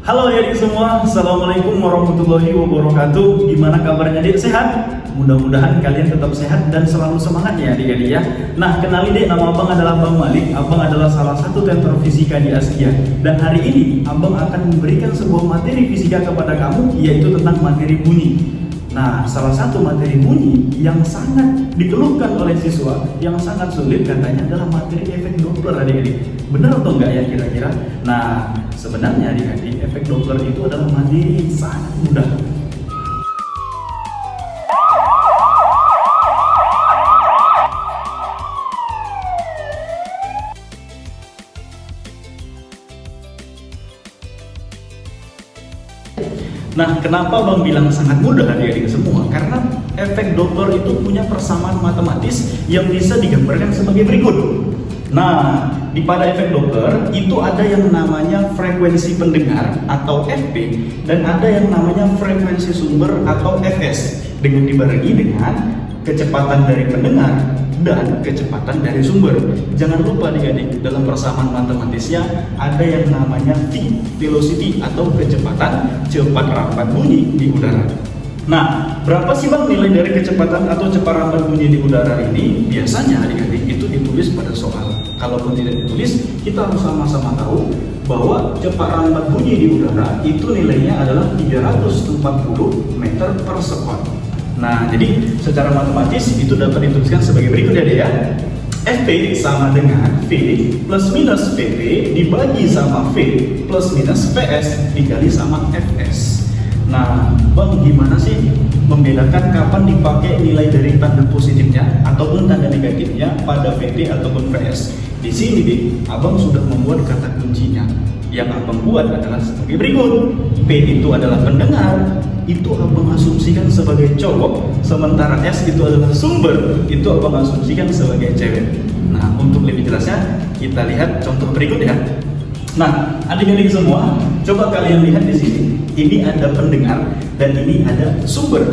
Halo adik semua, Assalamualaikum warahmatullahi wabarakatuh. Gimana kabarnya adik? Sehat? Mudah-mudahan kalian tetap sehat dan selalu semangat ya adik-adik ya. Nah, kenali deh, nama abang adalah Bang Malik. Abang adalah salah satu tentor fisika di Asia. Dan hari ini abang akan memberikan sebuah materi fisika kepada kamu, yaitu tentang materi bunyi. Nah, salah satu materi bunyi yang sangat dikeluhkan oleh siswa, yang sangat sulit katanya adalah materi efek Doppler adik-adik. Benar atau enggak ya kira-kira? Nah, sebenarnya adik-adik, efek Doppler itu adalah materi yang sangat mudah. Nah, kenapa Bang bilang sangat mudah adik-adik semua? Karena efek Doppler itu punya persamaan matematis yang bisa digambarkan sebagai berikut. Nah, pada efek Doppler itu ada yang namanya frekuensi pendengar atau FP dan ada yang namanya frekuensi sumber atau FS, dengan dibarengi dengan kecepatan dari pendengar dan kecepatan dari sumber. Jangan lupa adik-adik, dalam persamaan matematisnya ada yang namanya V, velocity atau kecepatan cepat rambat bunyi di udara. Nah, berapa sih Bang nilai dari kecepatan atau cepat rambat bunyi di udara ini? Biasanya adik-adik itu ditulis pada soal. Kalaupun tidak ditulis, kita harus sama-sama tahu bahwa cepat rambat bunyi di udara itu nilainya adalah 340 meter per sekon. Nah, jadi secara matematis itu dapat dituliskan sebagai berikut ya. FP sama dengan V plus minus VP dibagi sama V plus minus VS dikali sama FS. Nah, Bang gimana sih membedakan kapan dipakai nilai dari tanda positifnya ataupun tanda negatifnya pada VP ataupun VS? Di sini nih, Abang sudah membuat kata kuncinya. Yang Abang buat adalah sebagai berikut. P itu adalah pendengar, itu Abang asumsikan sebagai cowok, sementara S itu adalah sumber, itu Abang asumsikan sebagai cewek. Nah, untuk lebih jelasnya kita lihat contoh berikut ya. Nah, adik-adik semua, coba kalian lihat di sini. Ini ada pendengar dan ini ada sumber.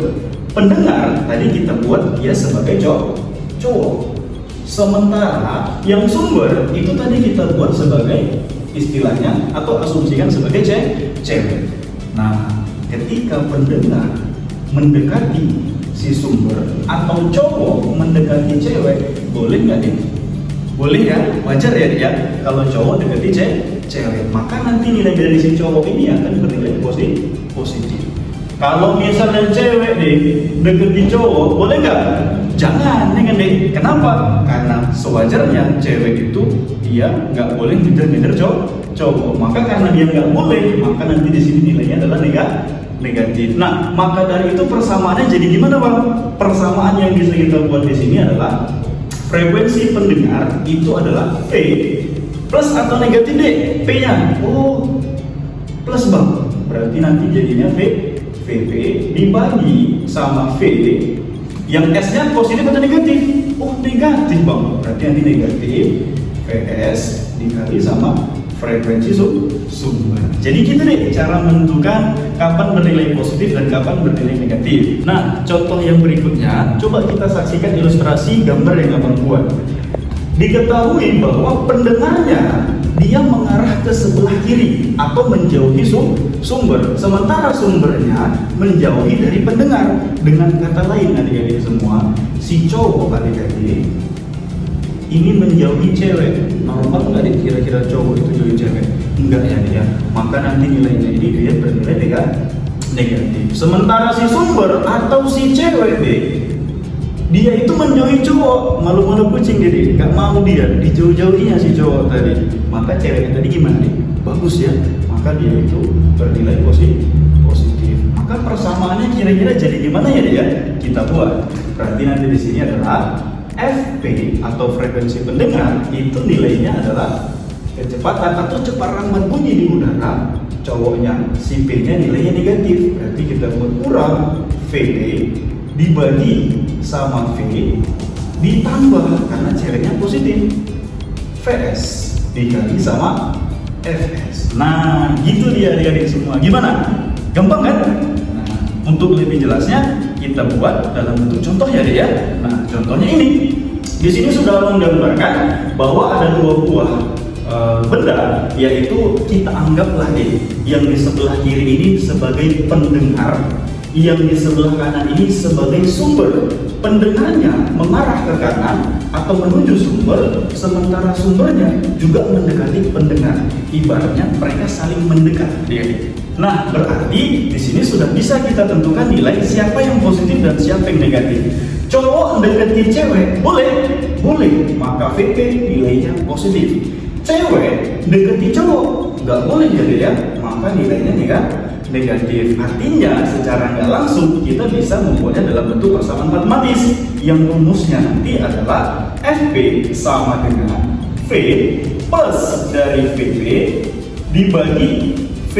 Pendengar tadi kita buat dia sebagai cowok. Sementara yang sumber itu tadi kita buat sebagai istilahnya atau asumsikan sebagai cewek. Nah, ketika pendengar mendekati si sumber atau cowok mendekati cewek, boleh nggak nih? Boleh ya, wajar ya dia. Kalau cowok dekati cewek, maka nanti nilai dari si cowok ini akan bernilai positif. Kalau misalnya cewek nih dekati cowok, boleh nggak? Jangan, ya kan deh. Kenapa? Karena sewajarnya cewek itu dia nggak boleh ngejar-ngejar cowok. Maka karena dia nggak boleh, maka nanti di sini nilainya adalah negatif. Nah, maka dari itu persamaannya jadi gimana Bang? Persamaan yang bisa kita buat di sini adalah frekuensi pendengar itu adalah V plus atau negatif deh P-nya. Oh, plus Bang. Berarti nanti jadinya VP dibagi sama V yang S-nya positif atau negatif? Oh, negatif Bang. Berarti nanti negatif VS dikali sama frekuensi sumber. Jadi gitu deh cara menentukan kapan bernilai positif dan kapan bernilai negatif. Nah, contoh yang berikutnya, coba kita saksikan ilustrasi gambar yang Abang buat. Diketahui bahwa pendengarnya dia mengarah ke sebelah kiri atau menjauhi sumber, sementara sumbernya menjauhi dari pendengar. Dengan kata lain adik-adik semua, si cowok adik-adik ini menjauhi cewek. Normal nggak nih kira-kira cowok itu jauhi cewek? Enggak ya dia. Maka nanti nilainya ini dia bernilai negatif. Sementara si sumber atau si cewek deh, dia itu menjauhi cowok, malu-malu kucing jadi nggak mau dia dijauh-jauhinya si cowok tadi. Maka ceweknya tadi gimana nih? Bagus ya. Maka dia itu bernilai positif. Maka persamaannya kira-kira jadi gimana ya dia? Kita buat. Berarti nanti di sini adalah FP atau frekuensi pendengar itu nilainya adalah kecepatan atau cepat rambat bunyi di udara. Cowoknya si P-nya nilainya negatif. Berarti kita buat kurang VP dibagi sama V ditambah karena ceweknya positif VS dikali sama FS. Nah, gitu dia adik-adik semua. Gimana? Gampang kan? Nah, untuk lebih jelasnya kita buat dalam bentuk contoh ya deh ya. Nah, contohnya ini. Di sini sudah menggambarkan bahwa ada dua buah benda, yaitu kita anggaplah deh yang di sebelah kiri ini sebagai pendengar, yang di sebelah kanan ini sebagai sumber. Pendengarnya mengarah ke kanan atau menuju sumber, sementara sumbernya juga mendekati pendengar. Ibaratnya mereka saling mendekat. Nah, berarti di sini sudah bisa kita tentukan nilai siapa yang positif dan siapa yang negatif. Cowok deketi cewek boleh, maka VP nilainya positif. Cewek deketi cowok nggak boleh jadi ya, maka nilainya negatif. Artinya secara nggak langsung kita bisa membuatnya dalam bentuk persamaan matematis yang rumusnya nanti adalah FP sama dengan V plus dari VP dibagi V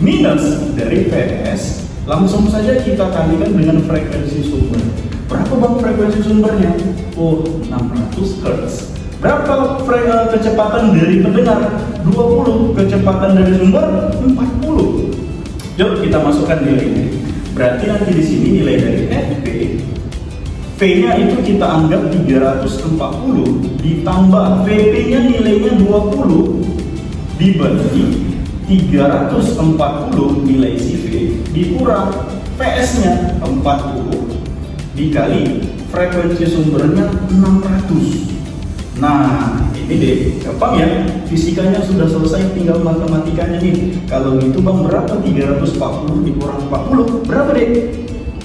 minus dari VS. Langsung saja kita kalikan dengan frekuensi sumber. Berapa bang frekuensi sumbernya? Oh, 600 Hz. Berapa kecepatan dari pendengar? 20. Kecepatan dari sumber 40. Yuk kita masukkan nilainya. Berarti nanti di sini nilai dari FP, V-nya itu kita anggap 340 ditambah VP-nya nilainya 20 dibagi 340 nilai si V dikurang PS-nya 40 dikali frekuensi sumbernya 600. Nah, ini deh, gampang ya. Fisikanya sudah selesai, tinggal matematikanya nih. Kalau gitu bang, berapa 340 dikurang 40? Berapa deh?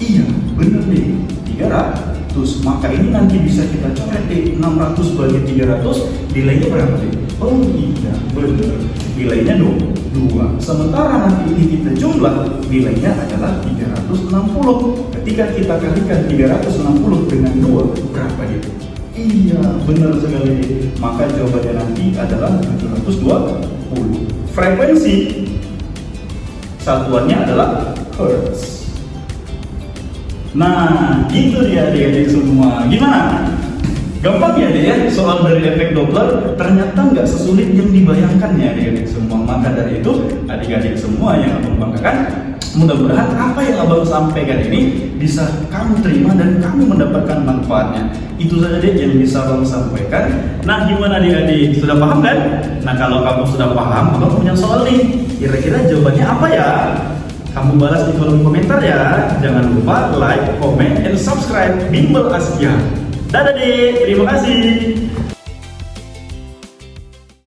Iya, bener deh, 300. Maka ini nanti bisa kita coret deh, 600 bagi 300, nilainya berapa deh? Oh iya, bener, nilainya 2. Sementara nanti ini kita jumlah, nilainya adalah 360. Ketika kita kalikan 360 dengan 2, berapa deh? Iya, benar sekali. Maka jawabannya nanti adalah 720. Frekuensi satuannya adalah Hertz. Nah, gitu dia adik-adik semua. Gimana? Gampang ya deh ya, soal dari efek Doppler ternyata nggak sesulit yang dibayangkan ya adik-adik semua. Maka dari itu adik-adik semua yang abang banggakan, mudah-mudahan apa yang abang sampaikan ini bisa kamu terima dan kamu mendapatkan manfaatnya. Itu saja deh yang bisa abang sampaikan. Nah, gimana adik-adik, sudah paham kan? Nah, kalau kamu sudah paham, abang punya soal nih. Kira-kira jawabannya apa ya? Kamu balas di kolom komentar ya. Jangan lupa like, comment, and subscribe Bimbel Asia. Dadah deh, terima kasih.